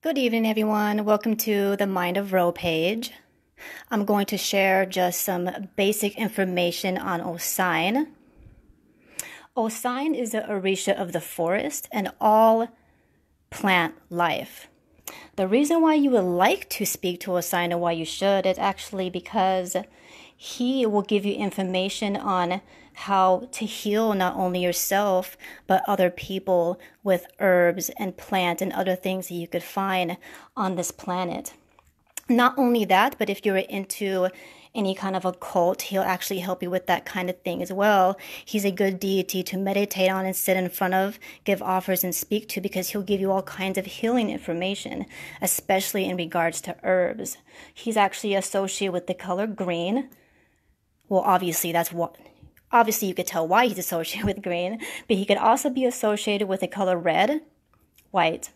Good evening, everyone. Welcome to the Mind of Ro page. I'm going to share just some basic information on Osain. Osain is the Orisha of the forest and all plant life. The reason why you would like to speak to Osain and why you should is actually because he will give you information on how to heal not only yourself, but other people with herbs and plants and other things that you could find on this planet. Not only that, but if you're into any kind of occult, he'll actually help you with that kind of thing as well. He's a good deity to meditate on and sit in front of, give offers and speak to, because he'll give you all kinds of healing information, especially in regards to herbs. He's actually associated with the color green. Well, obviously you could tell why he's associated with green, but he could also be associated with the color red, white,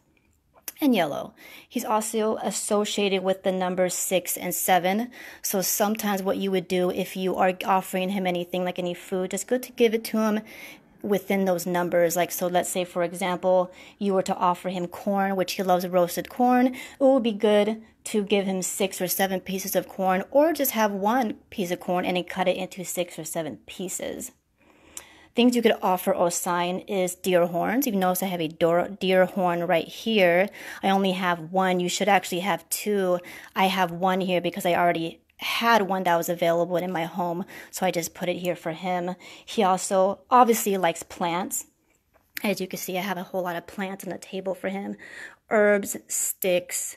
and yellow. He's also associated with the numbers 6 and 7. So sometimes what you would do if you are offering him anything, like any food, it's good to give it to him within those numbers. Like, so let's say, for example, you were to offer him corn, which he loves roasted corn. It would be good to give him 6 or 7 pieces of corn, or just have one piece of corn and then cut it into 6 or 7 pieces. Things you could offer Osain is deer horns. You notice I have a deer horn right here. I only have one. You should actually have 2. I have one here because I already had one that was available in my home, so I just put it here for him. He also obviously likes plants. As you can see, I have a whole lot of plants on the table for him. Herbs, sticks,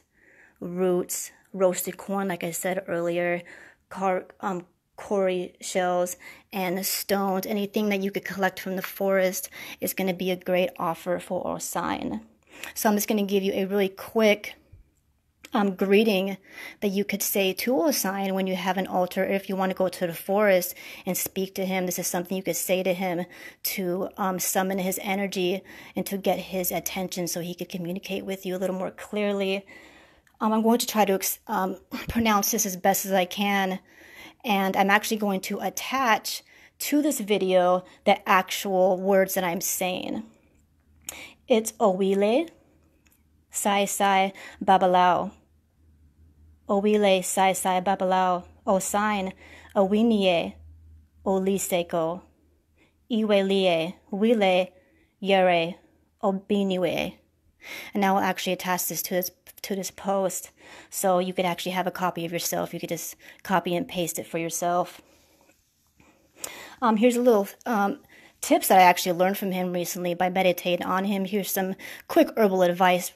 roots, roasted corn, like I said earlier, cowrie shells, and stones. Anything that you could collect from the forest is going to be a great offer for Osain. So I'm just going to give you a really quick greeting that you could say to Osain when you have an altar, or if you want to go to the forest and speak to him. This is something you could say to him to summon his energy and to get his attention so he could communicate with you a little more clearly. I'm going to try to pronounce this as best as I can, and I'm actually going to attach to this video the actual words that I'm saying. It's Owile, Sai Sai Babalao. Owile, Sai Sai Babalao. Osain, Owinie, Oliseko. Iwelie, Wile, Yere, Obiniwe. And I will actually attach this to this post, so you could actually have a copy of yourself. You could just copy and paste it for yourself. Here's a little tips that I actually learned from him recently by meditating on him. Here's some quick herbal advice.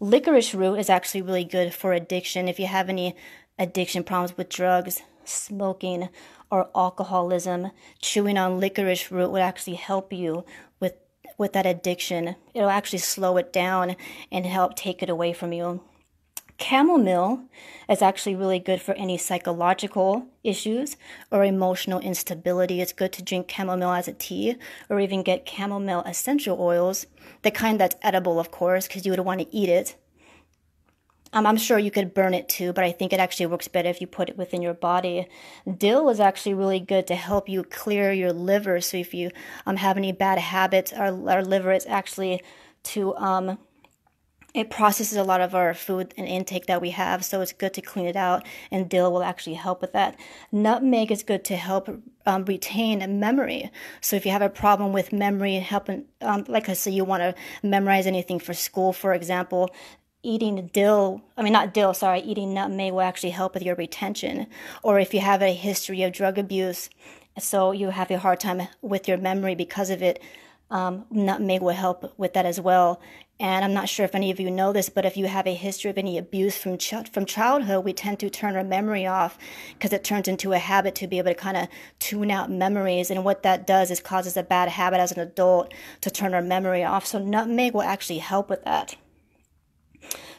Licorice root is actually really good for addiction. If you have any addiction problems with drugs, smoking, or alcoholism, chewing on licorice root would actually help you with that addiction. It'll actually slow it down and help take it away from you. Chamomile is actually really good for any psychological issues or emotional instability. It's good to drink chamomile as a tea, or even get chamomile essential oils, the kind that's edible, of course, because you would want to eat it. I'm sure you could burn it too, but I think it actually works better if you put it within your body. Dill is actually really good to help you clear your liver. So if you have any bad habits, our liver is actually to it processes a lot of our food and intake that we have, so it's good to clean it out, and dill will actually help with that. Nutmeg is good to help retain memory. So if you have a problem with memory, like I said, you want to memorize anything for school, for example, eating nutmeg will actually help with your retention. Or if you have a history of drug abuse, so you have a hard time with your memory because of it, nutmeg will help with that as well. And I'm not sure if any of you know this, but if you have a history of any abuse from childhood, we tend to turn our memory off because it turns into a habit to be able to kind of tune out memories. And what that does is causes a bad habit as an adult to turn our memory off. So nutmeg will actually help with that.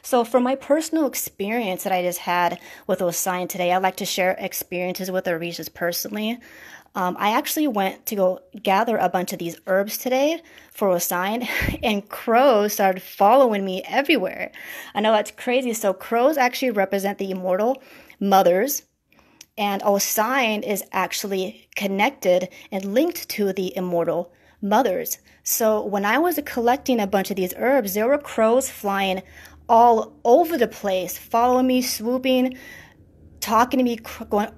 So from my personal experience that I just had with Osain today, I like to share experiences with Orishas personally. I actually went to go gather a bunch of these herbs today for Osain, and crows started following me everywhere. I know that's crazy. So crows actually represent the immortal mothers, and Osain is actually connected and linked to the immortal mothers. So when I was collecting a bunch of these herbs, there were crows flying all over the place, following me, swooping, talking to me, going,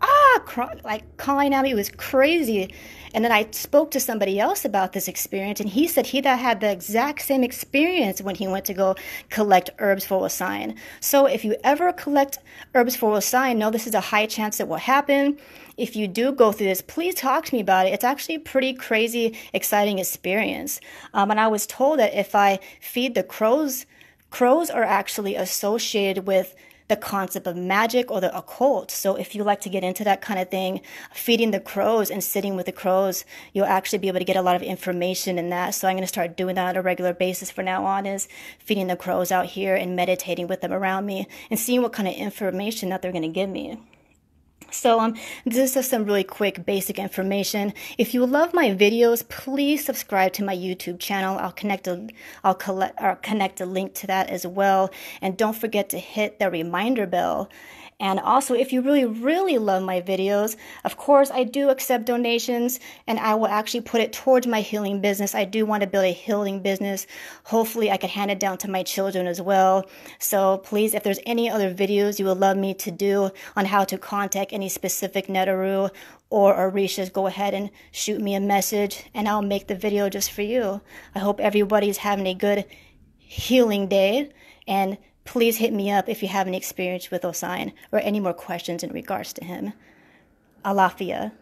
like calling at me. It was crazy. And then I spoke to somebody else about this experience, and he said he had the exact same experience when he went to go collect herbs for Osain. So if you ever collect herbs for Osain, know this is a high chance that will happen. If you do go through this, please talk to me about it. It's actually a pretty crazy, exciting experience. And I was told that if I feed the crows are actually associated with the concept of magic or the occult. So if you like to get into that kind of thing, feeding the crows and sitting with the crows, you'll actually be able to get a lot of information in that. So I'm going to start doing that on a regular basis from now on, is feeding the crows out here and meditating with them around me and seeing what kind of information that they're going to give me. So this is some really quick basic information. If you love my videos, please subscribe to my YouTube channel. I'll connect a link to that as well. And don't forget to hit the reminder bell. And also, if you really, really love my videos, of course, I do accept donations, and I will actually put it towards my healing business. I do want to build a healing business. Hopefully, I can hand it down to my children as well. So please, if there's any other videos you would love me to do on how to contact any specific Netaru or Orishas, go ahead and shoot me a message, and I'll make the video just for you. I hope everybody's having a good healing day, and please hit me up if you have any experience with Osain or any more questions in regards to him. Alafia.